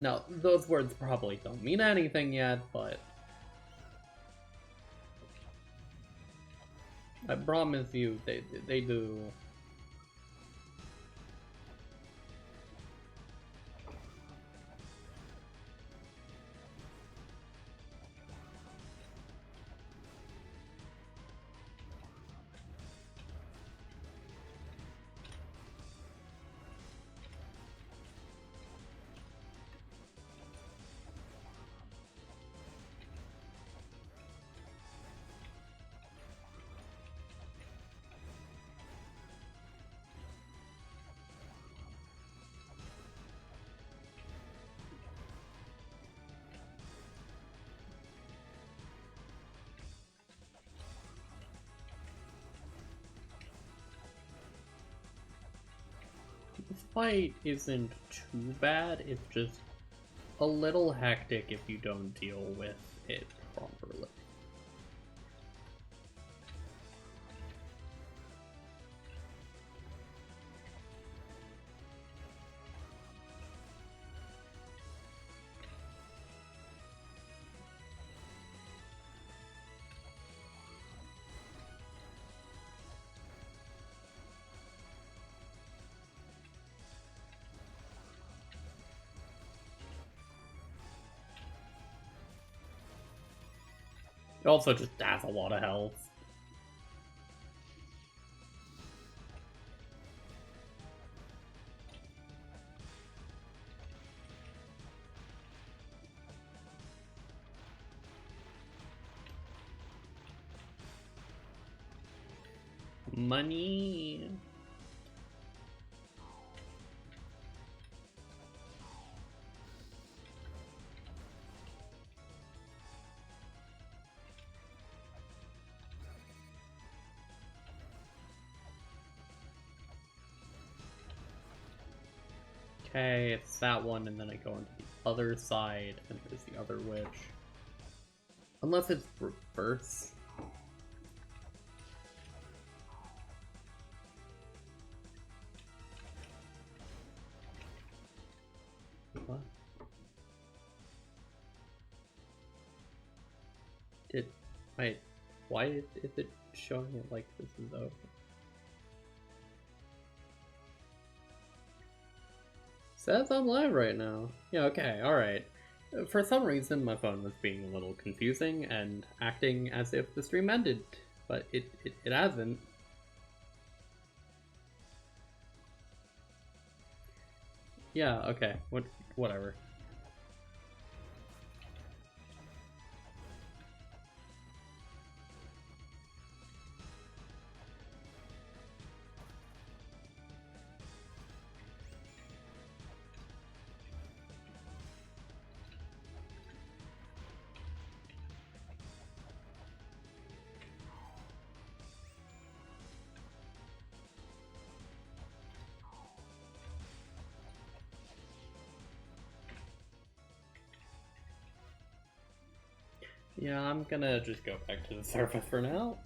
Now, those words probably don't mean anything yet, but I promise you, they do. This fight isn't too bad, it's just a little hectic if you don't deal with it properly. It also just has a lot of health. Money. Okay, it's that one, and then I go into the other side, and there's the other witch. Unless it's reverse. What? Wait, why is it showing it like this is over? Says I'm live right now. Yeah, okay, alright. For some reason, my phone was being a little confusing and acting as if the stream ended, but it hasn't. Yeah, okay, whatever. Yeah, I'm gonna just go back to the surface for now.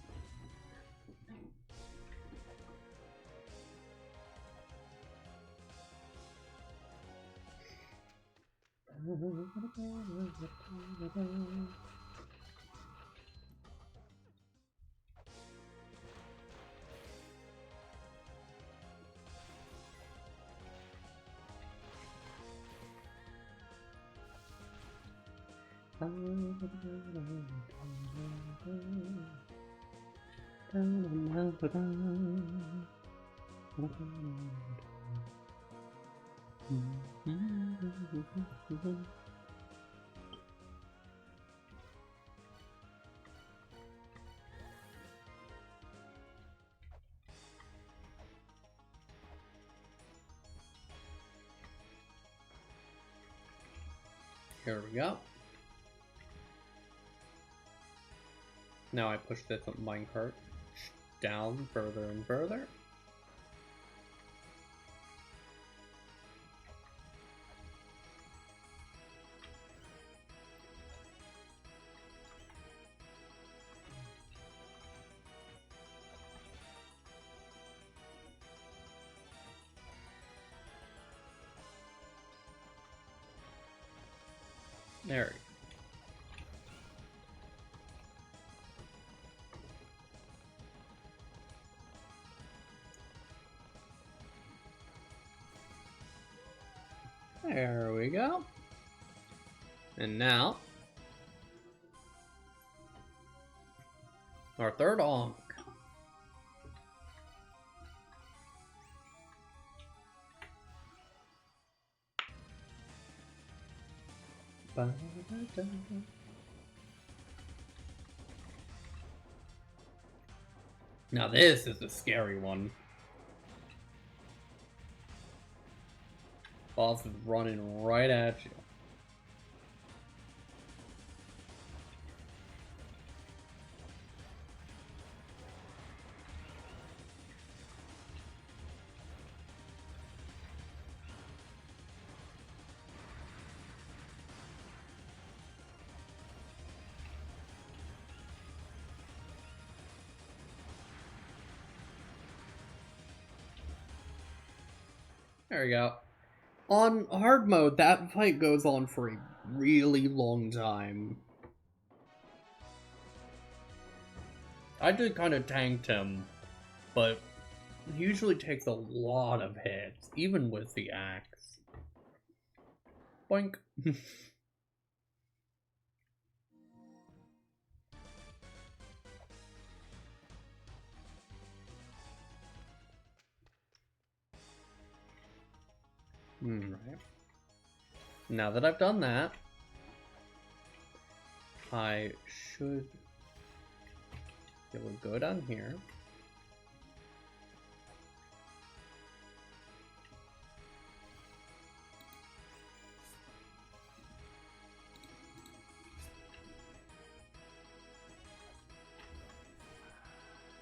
Here we go. Now I push this minecart down further and further. There we go. There we go. And now, our third honk. Now this is a scary one. Boss is running right at you. There we go. On hard mode, that fight goes on for a really long time. I just kind of tanked him, but he usually takes a lot of hits, even with the axe. Boink. Right. Now that I've done that, I should be able to go down here.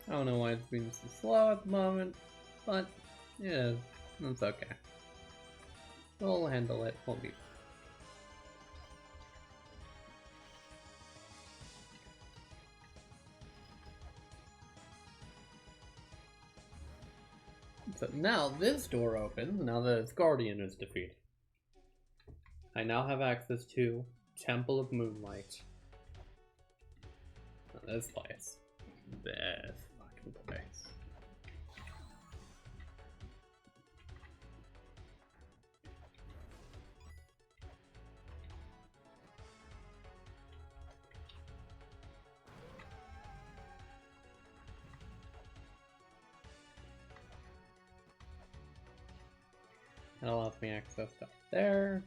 I don't know why it's being so slow at the moment, but yeah, it's okay. We'll handle it. Won't be. So now this door opens, now that its guardian is defeated. I now have access to Temple of Moonlight. Now this place. This fucking place. That allows me access up there.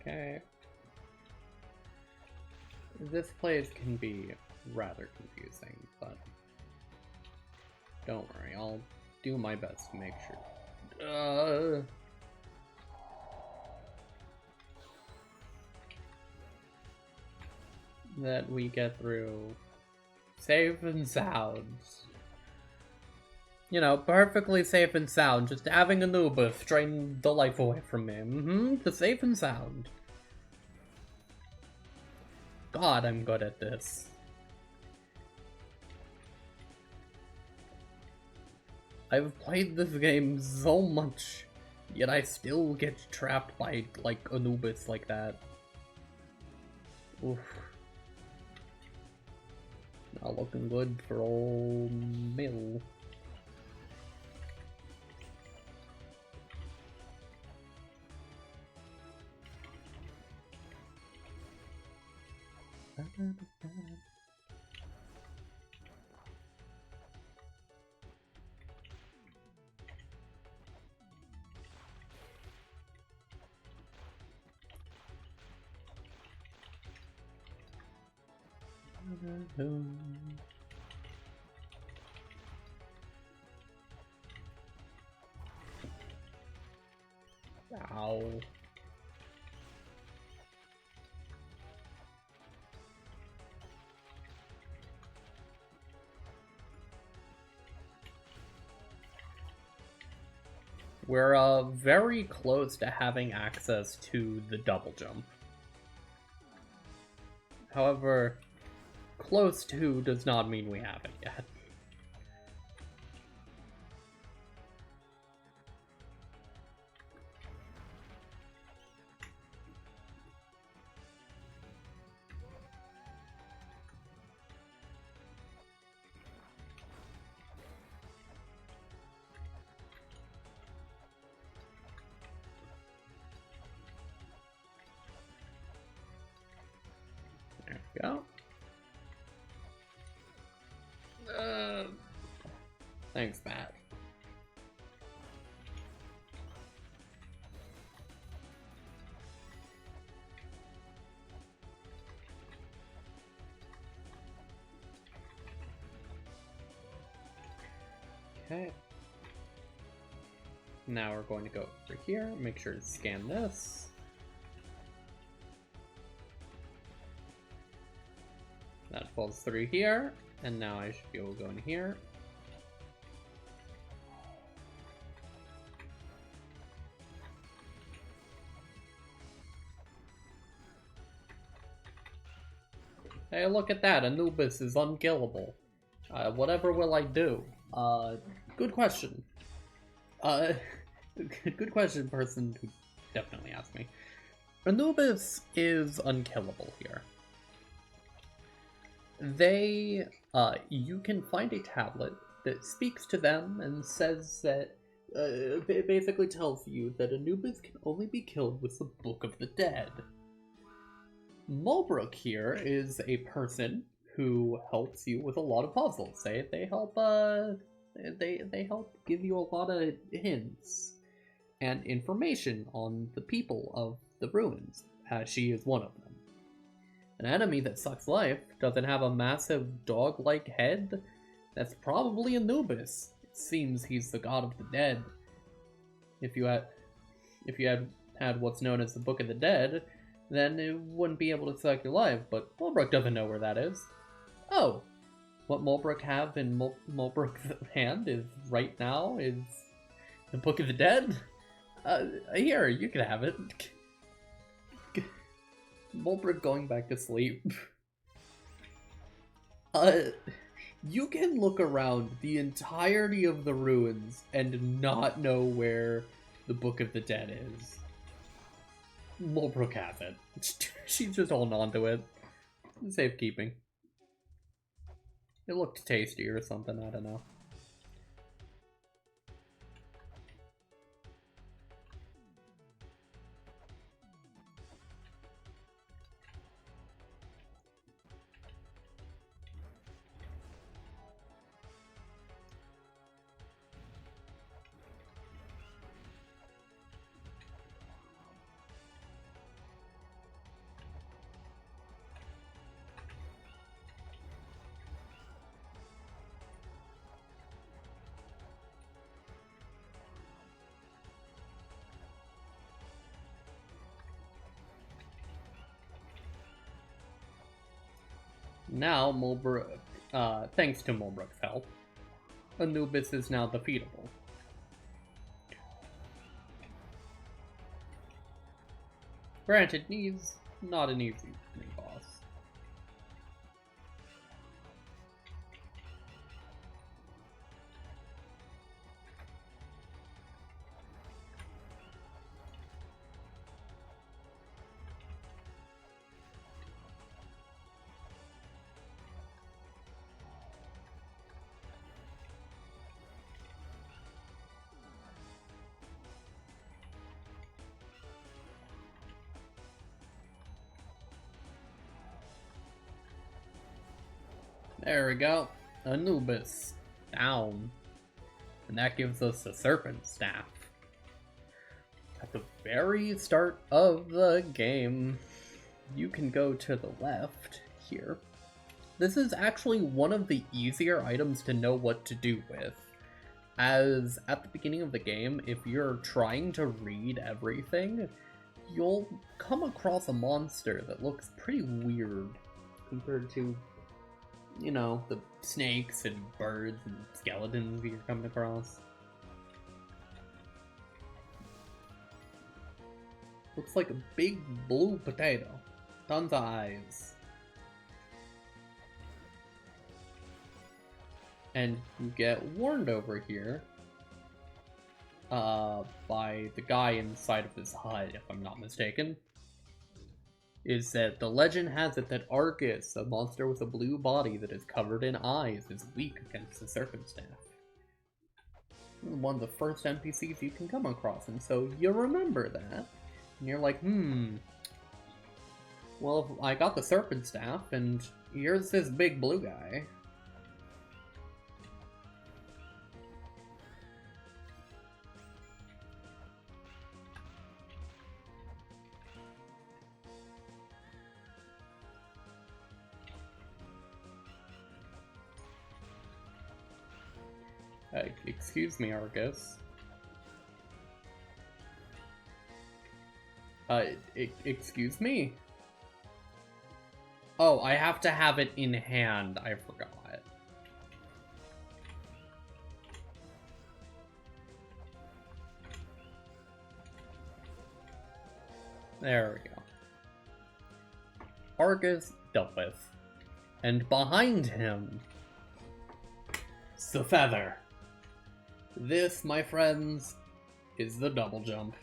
Okay. This place can be rather confusing, but don't worry, I'll do my best to make sure. That we get through safe and sound. You know, perfectly safe and sound, just having Anubis drain the life away from me. The safe and sound. God, I'm good at this. I've played this game so much, yet I still get trapped by, like, Anubis like that. Oof. Not looking good for old Mill. Ow. We're very close to having access to the double jump. However, close to does not mean we have it yet. There we go. Thanks, Matt. Okay. Now we're going to go over here, make sure to scan this. That falls through here, and now I should be able to go in here. Hey, look at that, Anubis is unkillable. Whatever will I do? Good question. Good question, person who definitely asked me. Anubis is unkillable here. You can find a tablet that speaks to them and says that, basically tells you that Anubis can only be killed with the Book of the Dead. Mulbrook here is a person who helps you with a lot of puzzles. They help they help give you a lot of hints and information on the people of the ruins, as she is one of them. An enemy that sucks life doesn't have a massive dog-like head. That's probably Anubis. It seems he's the god of the dead. If you had what's known as the Book of the Dead, then it wouldn't be able to suck your life, but Mulbrook doesn't know where that is. Oh, what Mulbrook have in Mulbrook's hand is right now is the Book of the Dead? Here, you can have it. Mulbrook going back to sleep. You can look around the entirety of the ruins and not know where the Book of the Dead is. Mulbrook has it. She's just holding on to it. Safekeeping. It looked tasty or something, I don't know. Now, Mulbrook, thanks to Mulbrook's help, Anubis is now defeatable. Granted, he's not an easy boss. There we go. Anubis. Down. And that gives us the Serpent Staff. At the very start of the game, you can go to the left here. This is actually one of the easier items to know what to do with, as at the beginning of the game, if you're trying to read everything, you'll come across a monster that looks pretty weird compared to, you know, the snakes and birds and skeletons you're coming across. Looks like a big blue potato. Tons of eyes. And you get warned over here by the guy inside of his hut, if I'm not mistaken, is that the legend has it that Argus, a monster with a blue body that is covered in eyes, is weak against the Serpent Staff. One of the first NPCs you can come across, and so you remember that. And you're like, well, I got the Serpent Staff, and here's this big blue guy. Excuse me, Argus. Excuse me? Oh, I have to have it in hand. I forgot. There we go. Argus dealt with. And behind him, the feather. This, my friends, is the double jump.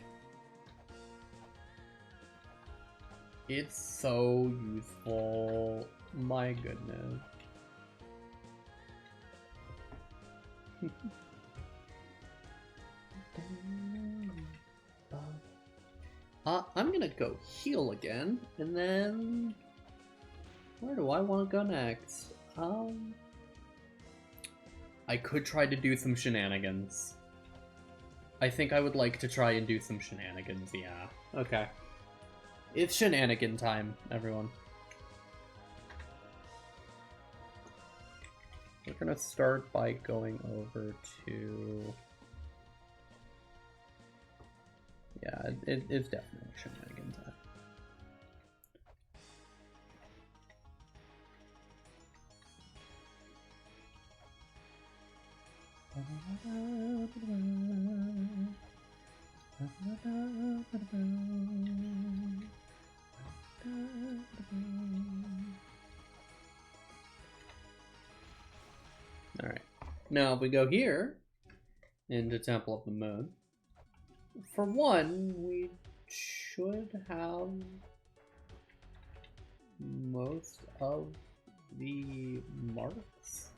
It's so useful. My goodness. I'm gonna go heal again, and then where do I want to go next? I could try to do some shenanigans. I think I would like to try and do some shenanigans, yeah. Okay. It's shenanigan time, everyone. We're gonna start by going over to... Yeah, it's definitely shenanigan time. Alright, now if we go here into Temple of the Moon, for one, we should have most of the marks.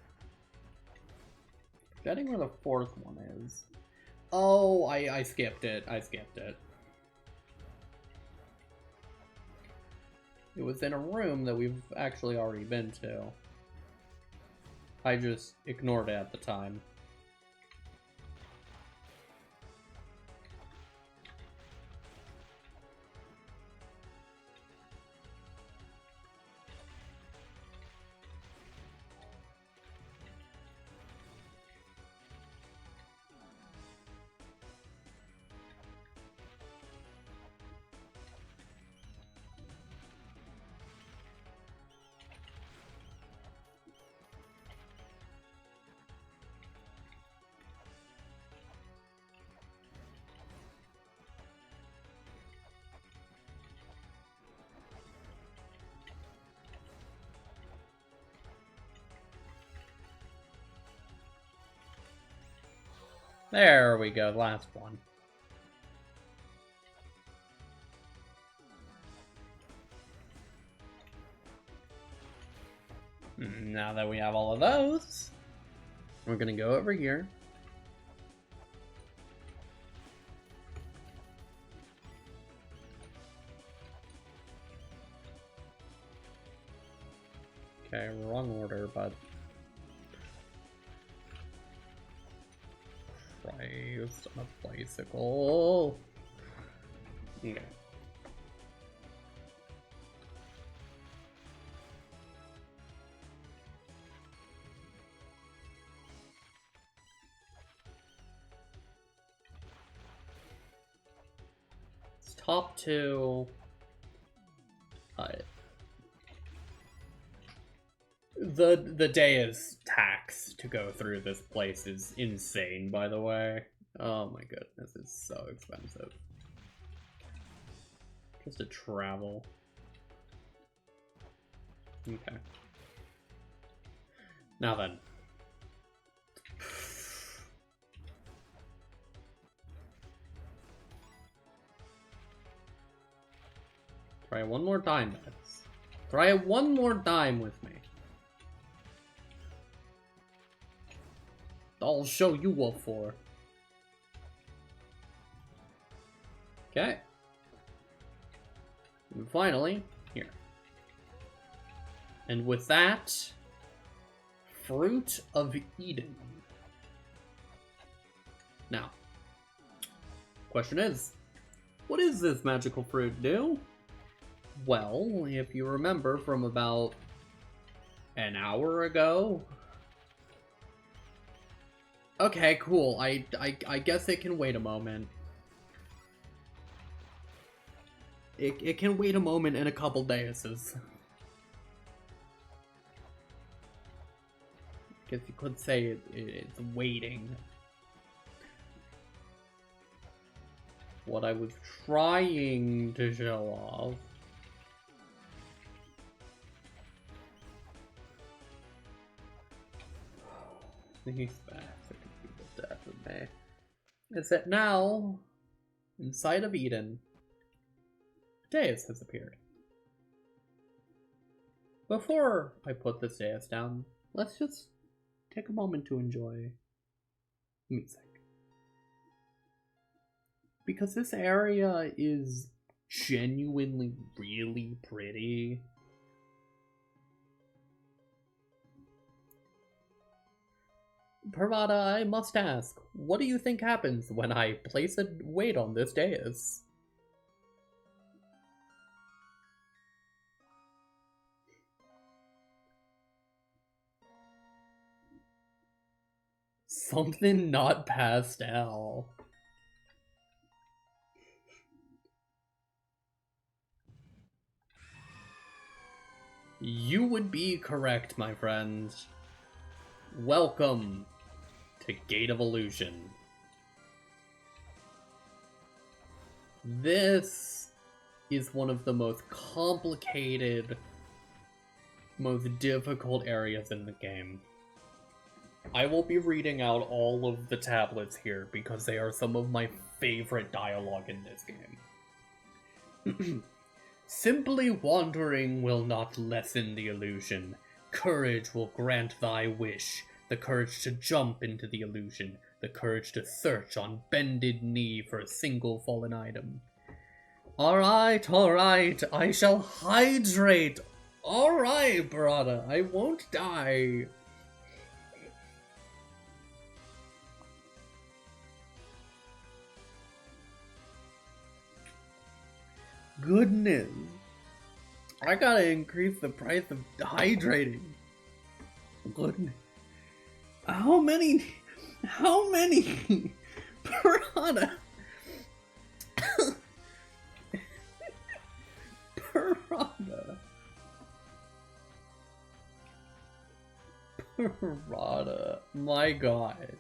Forgetting where the fourth one is. Oh, I skipped it. I skipped it. It was in a room that we've actually already been to. I just ignored it at the time. There we go, last one. Now that we have all of those, we're gonna go over here. Okay, wrong order, but... Christ, on a bicycle. Okay. It's top two. The day is tax to go through this place is insane, by the way. Oh my goodness, it's so expensive. Just to travel. Okay. Now then. Try it one more time, guys. Try it one more time with me. I'll show you what for. Okay. And finally, here. And with that, Fruit of Eden. Now, question is, what does this magical fruit do? Well, if you remember from about an hour ago... Okay, cool. I guess it can wait a moment. It can wait a moment in a couple days. Guess you could say it's waiting. What I was trying to show off. He's back. Is that now, inside of Eden, dais has appeared. Before I put this dais down, let's just take a moment to enjoy music. Because this area is genuinely really pretty. Parvada, I must ask, what do you think happens when I place a weight on this dais? Something not pastel. You would be correct, my friend. Welcome to Gate of Illusion. This is one of the most complicated, most difficult areas in the game. I will be reading out all of the tablets here because they are some of my favorite dialogue in this game. Simply wandering will not lessen the illusion. Courage will grant thy wish. The courage to jump into the illusion. The courage to search on bended knee for a single fallen item. Alright, I shall hydrate. Alright, brother, I won't die. Goodness. I gotta increase the price of hydrating. Goodness. How many? Piranha. Piranha. My god.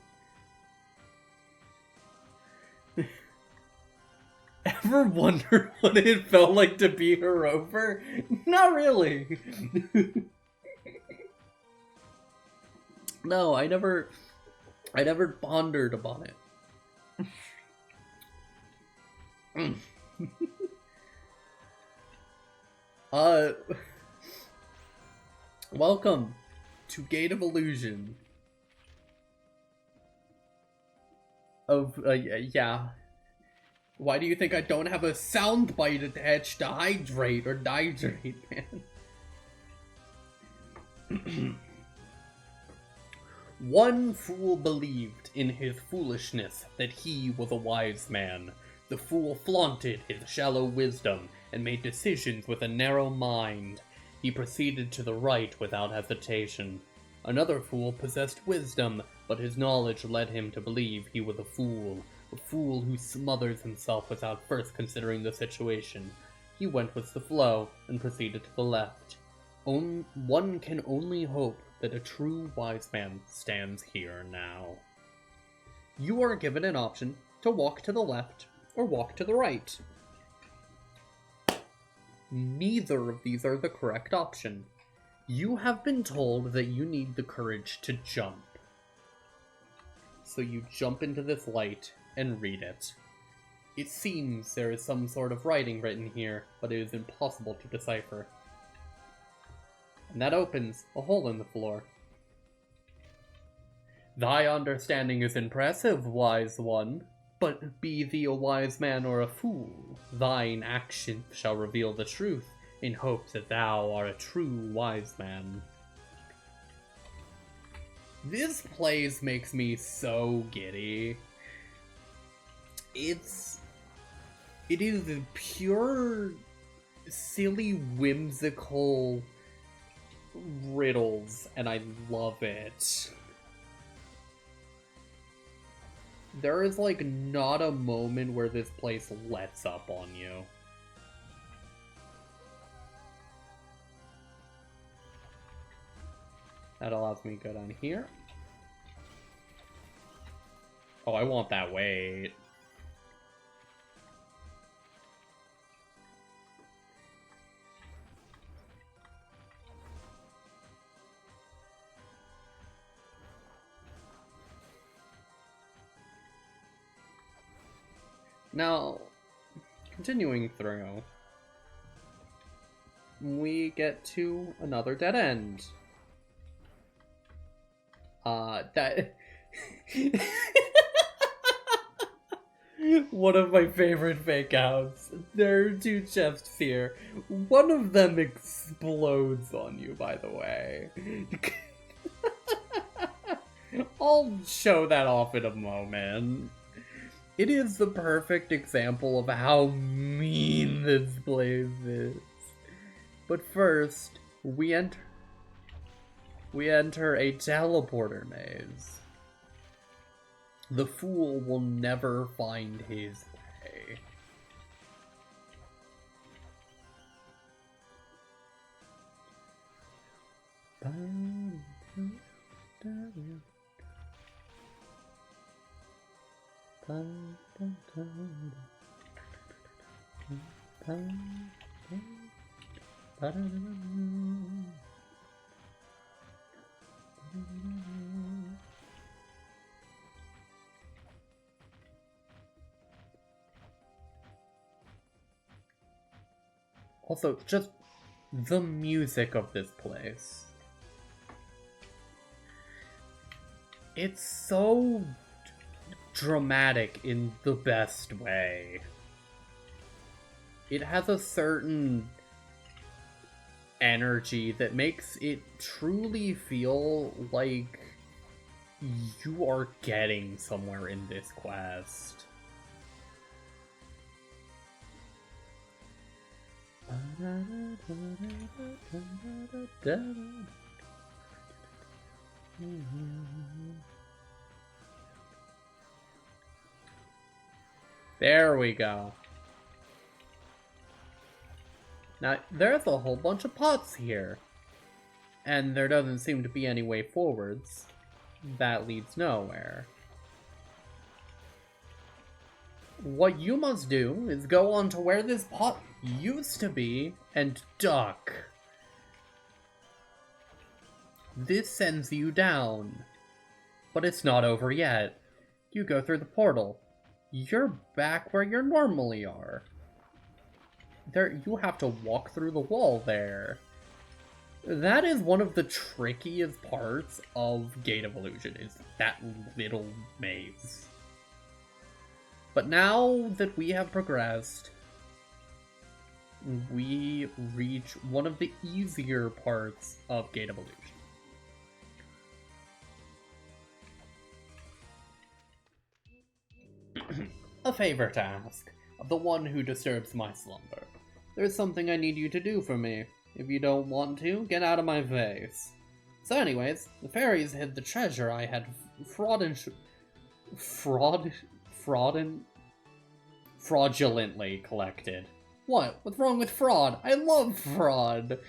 Ever wonder what it felt like to beat her over? Not really. No, I never pondered upon it. Welcome to Gate of Illusion. Yeah. Why do you think I don't have a sound bite attached to hydrate or dihydrate, man? One fool believed in his foolishness that he was a wise man. The fool flaunted his shallow wisdom and made decisions with a narrow mind. He proceeded to the right without hesitation. Another fool possessed wisdom, but his knowledge led him to believe he was a fool who smothers himself without first considering the situation. He went with the flow and proceeded to the left. One can only hope that a true wise man stands here now. You are given an option to walk to the left or walk to the right. Neither of these are the correct option. You have been told that you need the courage to jump. So you jump into this light and read it. It seems there is some sort of writing written here, but it is impossible to decipher. And that opens a hole in the floor. Thy understanding is impressive, wise one. But be thee a wise man or a fool, thine action shall reveal the truth, in hope that thou art a true wise man. This place makes me so giddy. It is pure, silly, whimsical riddles, and I love it. There is, like, not a moment where this place lets up on you. That allows me to go down here. Oh, I want that weight. Now, continuing through, we get to another dead end. That... One of my favorite fake outs. There are two chests here. One of them explodes on you, by the way. I'll show that off in a moment. It is the perfect example of how mean this place is. But first, we enter a teleporter maze. The fool will never find his way. Also, just the music of this place. It's so dramatic in the best way. It has a certain energy that makes it truly feel like you are getting somewhere in this quest. There we go. Now, there's a whole bunch of pots here. And there doesn't seem to be any way forwards. That leads nowhere. What you must do is go on to where this pot used to be and duck. This sends you down. But it's not over yet. You go through the portal. You're back where you normally are. You have to walk through the wall there. That is one of the trickiest parts of Gate of Illusion, is that little maze. But now that we have progressed, we reach one of the easier parts of Gate of Illusion. A favor to ask, of the one who disturbs my slumber. There's something I need you to do for me. If you don't want to, get out of my face. So anyways, the fairies hid the treasure I had fraudulently collected. What? What's wrong with fraud? I love fraud!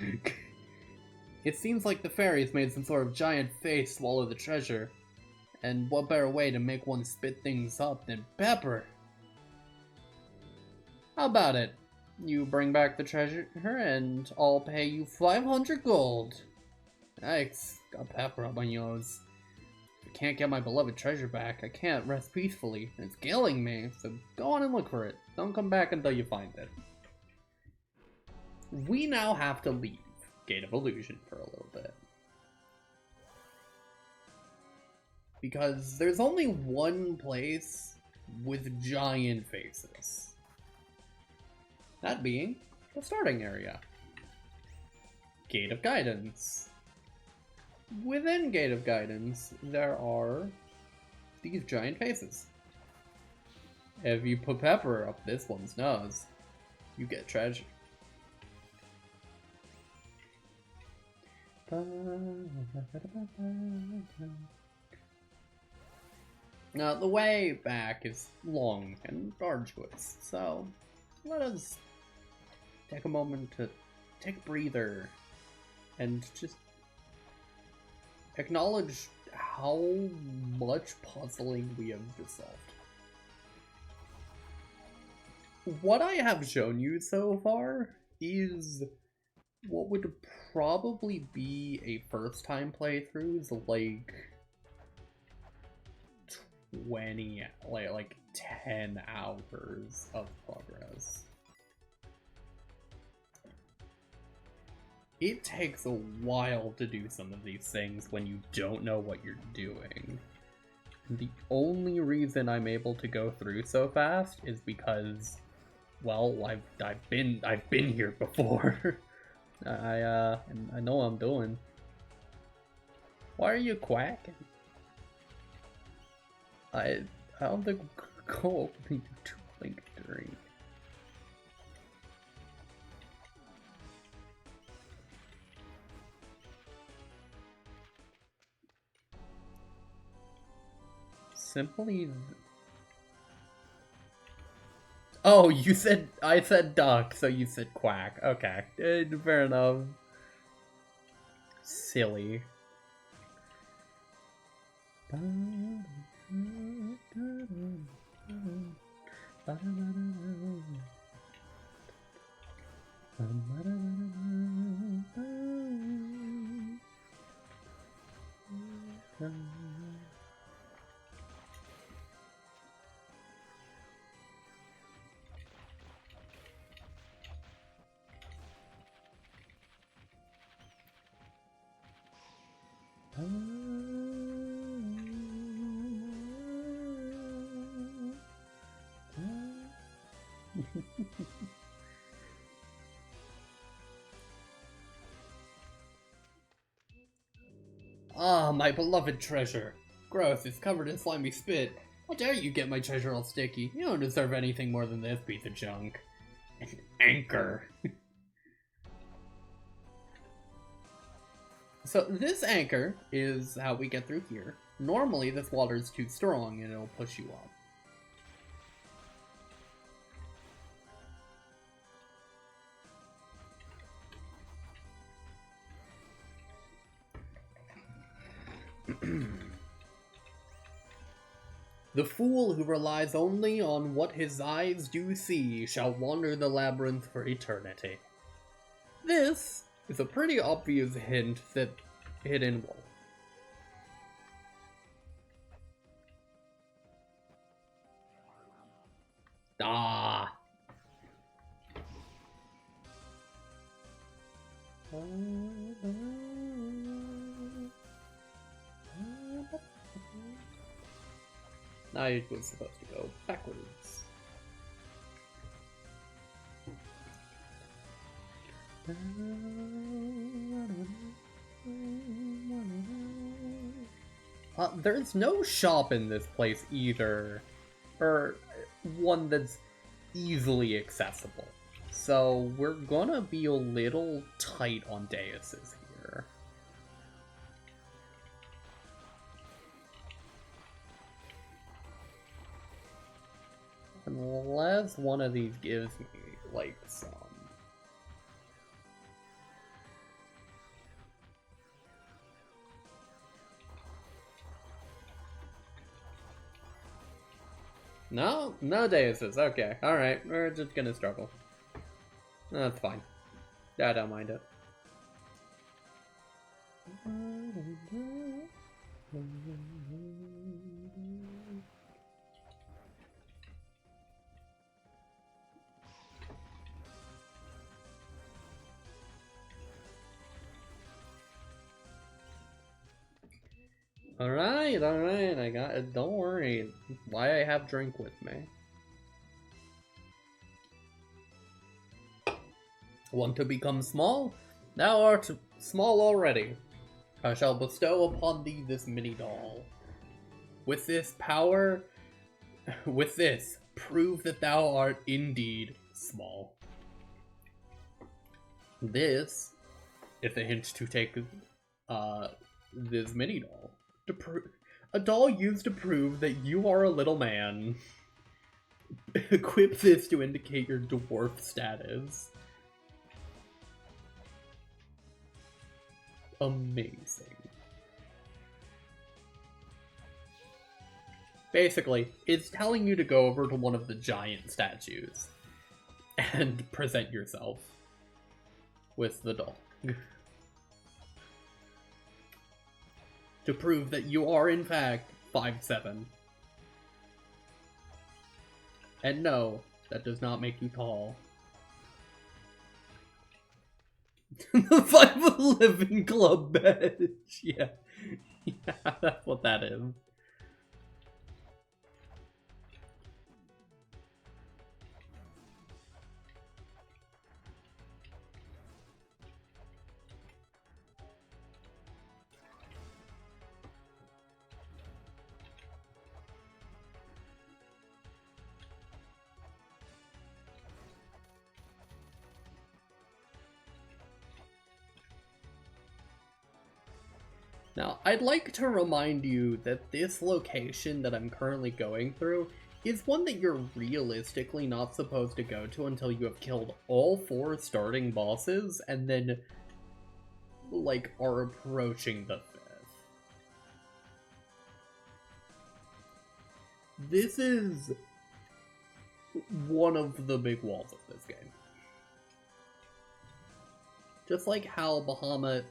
It seems like the fairies made some sort of giant face swallow the treasure. And what better way to make one spit things up than pepper? How about it? You bring back the treasure and I'll pay you 500 gold. Yikes, got pepper on my nose. If I can't get my beloved treasure back, I can't rest peacefully. It's killing me, so go on and look for it. Don't come back until you find it. We now have to leave Gate of Illusion for a little bit. Because there's only one place with giant faces. That being the starting area. Gate of Guidance. Within Gate of Guidance, there are these giant faces. If you put pepper up this one's nose, you get treasure. Now, the way back is long and arduous, so let us take a moment to take a breather and just acknowledge how much puzzling we have just solved. What I have shown you so far is what would probably be a first time playthrough's like 20, like 10 hours of progress. It takes a while to do some of these things when you don't know what you're doing. And the only reason I'm able to go through so fast is because, well, I've been here before. I know what I'm doing. Why are you quacking? I don't think we'll go opening to Link during. Simply. Oh, you said I said duck, so you said quack. Okay, fair enough. Silly. Ah, my beloved treasure. Gross, it's covered in slimy spit. How dare you get my treasure all sticky? You don't deserve anything more than this piece of junk. An anchor. So this anchor is how we get through here. Normally this water is too strong and it'll push you off. The fool who relies only on what his eyes do see shall wander the labyrinth for eternity. This is a pretty obvious hint that Hidden Wolf. Ah! Now it was supposed to go backwards. There's no shop in this place either, or one that's easily accessible. So we're gonna be a little tight on deuses here. Unless one of these gives me, like, some. No? No deuses. Okay. Alright. We're just gonna struggle. That's fine. I don't mind it. Alright, I got it. Don't worry. Why I have drink with me. Want to become small? Thou art small already. I shall bestow upon thee this mini doll. With this power, with this, prove that thou art indeed small. This is a hint to take this mini doll. A doll used to prove that you are a little man. Equip this to indicate your dwarf status. Amazing. Basically, it's telling you to go over to one of the giant statues and present yourself with the doll. To prove that you are in fact 5'7". And no, that does not make you tall. The 5'11" club badge. Yeah, that's what that is. Now, I'd like to remind you that this location that I'm currently going through is one that you're realistically not supposed to go to until you have killed all 4 starting bosses and then, like, are approaching the 5th. This is one of the big walls of this game. Just like how Bahamut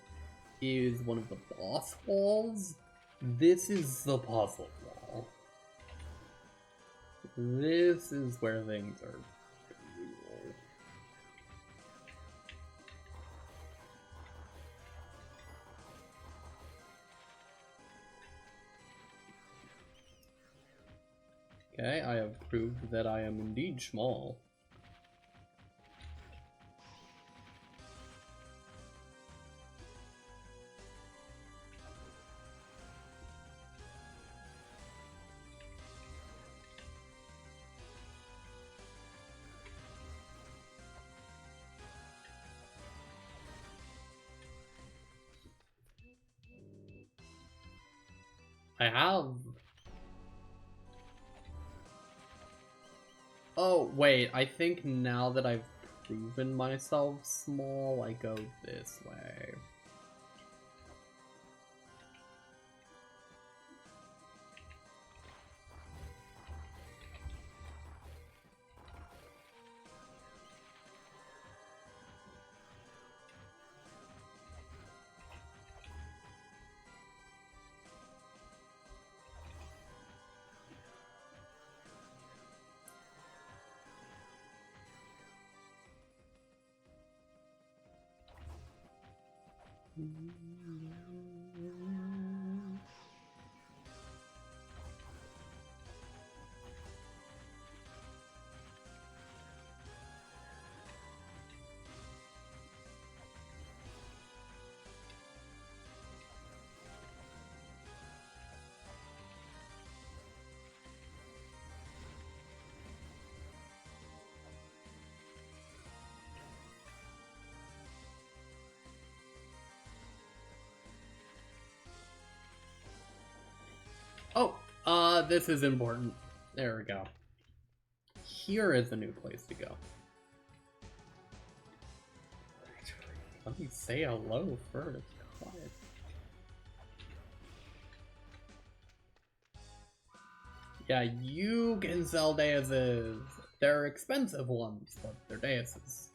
is one of the boss walls, this is the puzzle wall. This is where things are brutal. Okay, I have proved that I am indeed small. I have... Oh, wait, I think now that I've proven myself small, I go this way. Oh, this is important. There we go. Here is a new place to go. Let me say hello first. Quiet. Yeah, you can sell daises. They're expensive ones, but they're daises.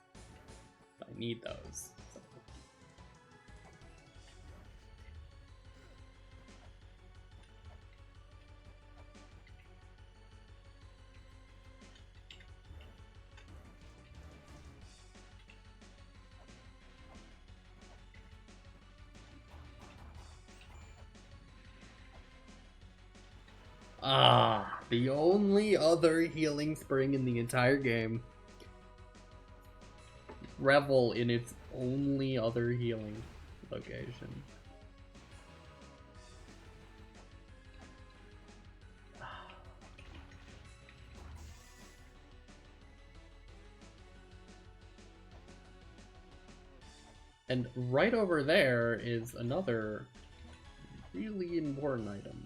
I need those. So. Ah, the only other healing spring in the entire game. Revel in its only other healing location. And right over there is another really important item.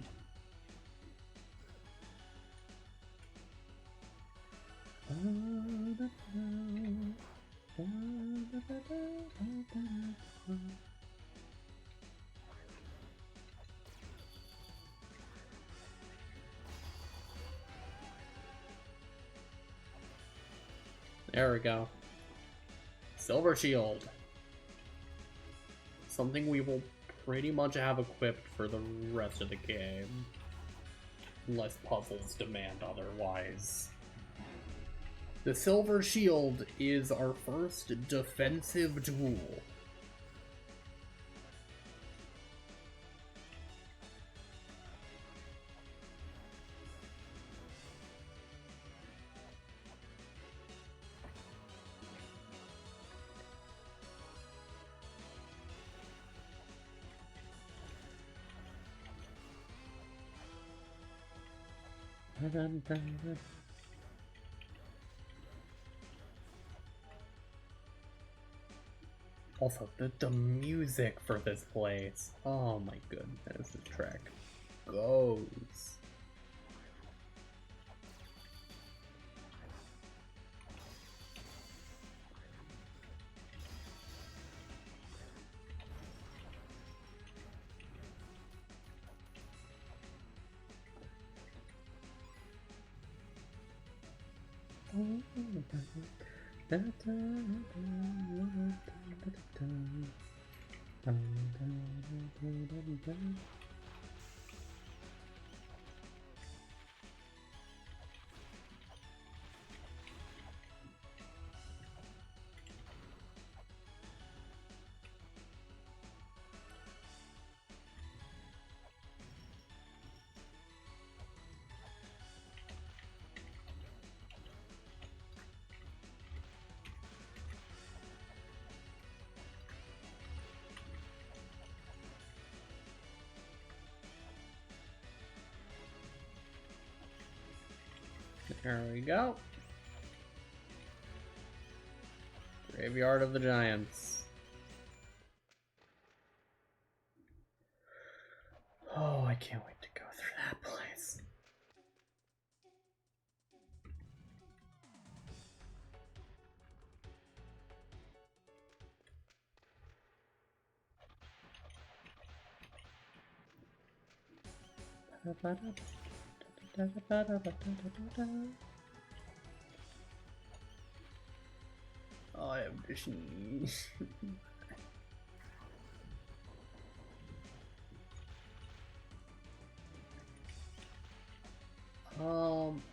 There we go. Silver Shield. Something we will pretty much have equipped for the rest of the game. Unless puzzles demand otherwise. The Silver Shield is our first defensive tool. Also, the music for this place. Oh my goodness, this track goes. There we go. Graveyard of the Giants. Oh, I can't wait to go through that place. I am the sneeze.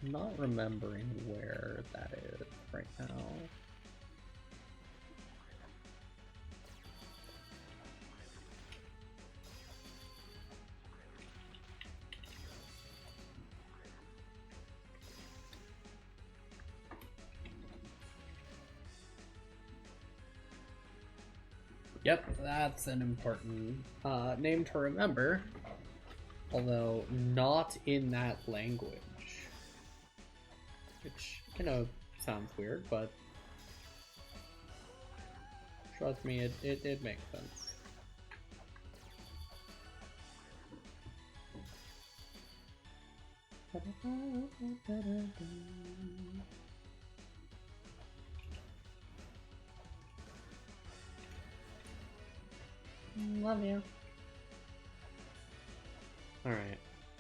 Not remembering where that is right now. Yep, that's an important name to remember, although not in that language. Which, sounds weird, but trust me, it makes sense. Love you. Alright.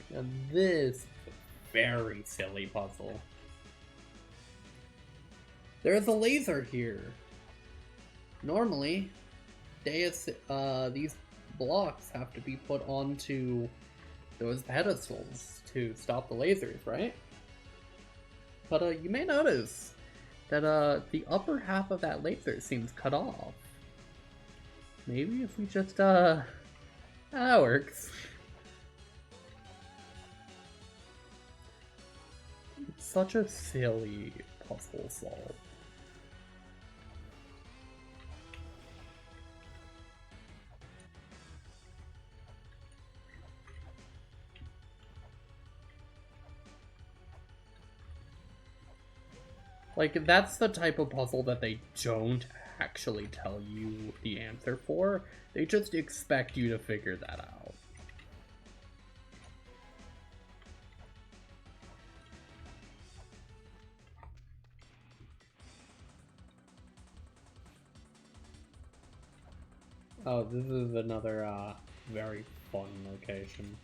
Now this is a very silly puzzle. There's a laser here. Normally, these blocks have to be put onto those pedestals to stop the lasers, right? But you may notice that the upper half of that laser seems cut off. Maybe if we just that works. It's such a silly puzzle solve. Like, that's the type of puzzle that they don't actually tell you the answer for. They just expect you to figure that out. Oh, this is another very fun location.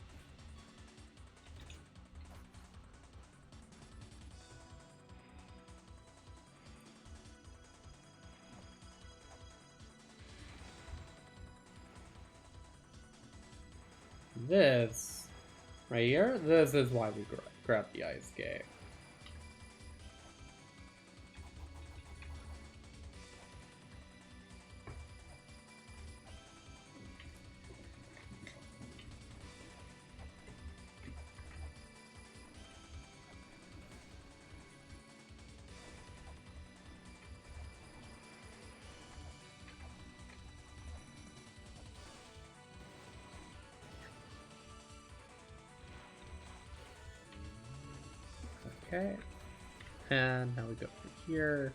This right here, this is why we grab the ice skate. Okay, and now we go over here.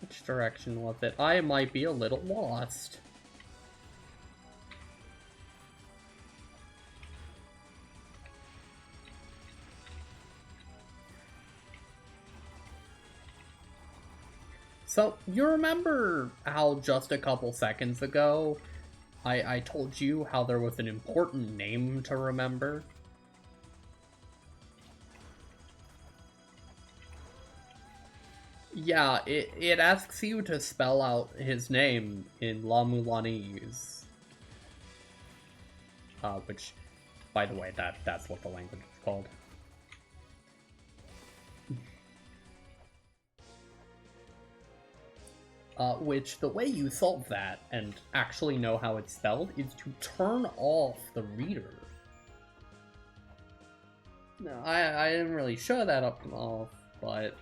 Which direction was it? I might be a little lost. So, you remember how just a couple seconds ago I told you how there was an important name to remember? Yeah, it asks you to spell out his name in La Mulanese. Which, by the way, that's what the language is called. Which, the way you solve that, and actually know how it's spelled, is to turn off the reader. No, I didn't really show that up off, but,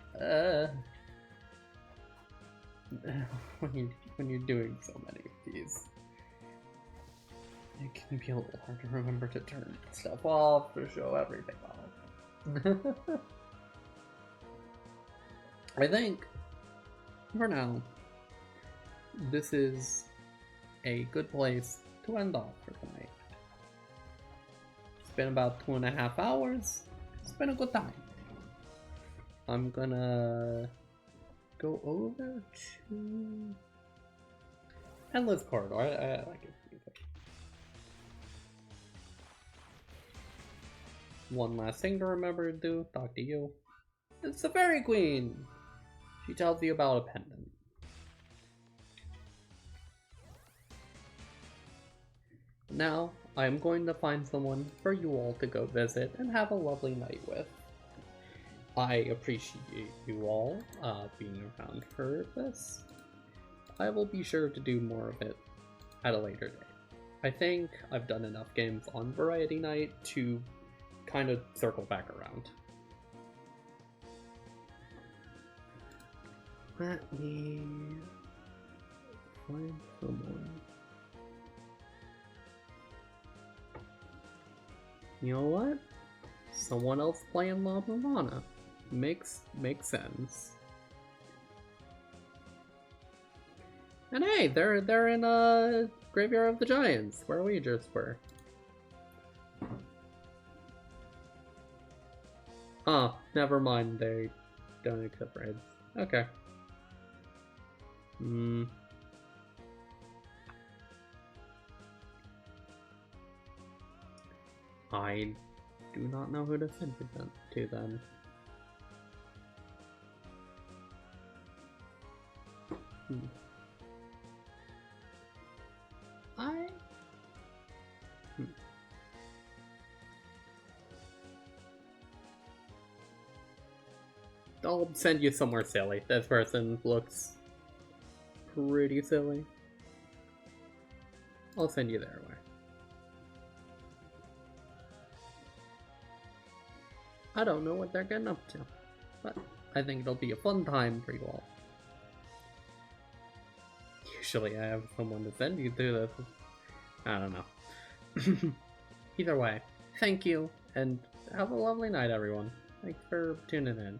when you're doing so many of these, it can be a little hard to remember to turn stuff off, to show everything off. I think, for now, this is a good place to end off for tonight. It's been about 2.5 hours. It's been a good time. I'm gonna go over to Endless Corridor. I like it. One last thing to remember to do, talk to you. It's the Fairy Queen! She tells you about a pendant. Now, I am going to find someone for you all to go visit and have a lovely night with. I appreciate you all being around for this. I will be sure to do more of it at a later date. I think I've done enough games on Variety Night to kind of circle back around. Let me find someone. You know what? Someone else playing La Mulana. Makes sense. And hey, they're in Graveyard of the Giants, where we just were. Oh, never mind, they don't accept raids. Okay. I do not know who to send to them. I... Hmm. I'll send you somewhere silly. This person looks pretty silly. I'll send you their way. I don't know what they're getting up to, but I think it'll be a fun time for you all. Usually I have someone to send you to this. I don't know. Either way, thank you, and have a lovely night, everyone. Thanks for tuning in.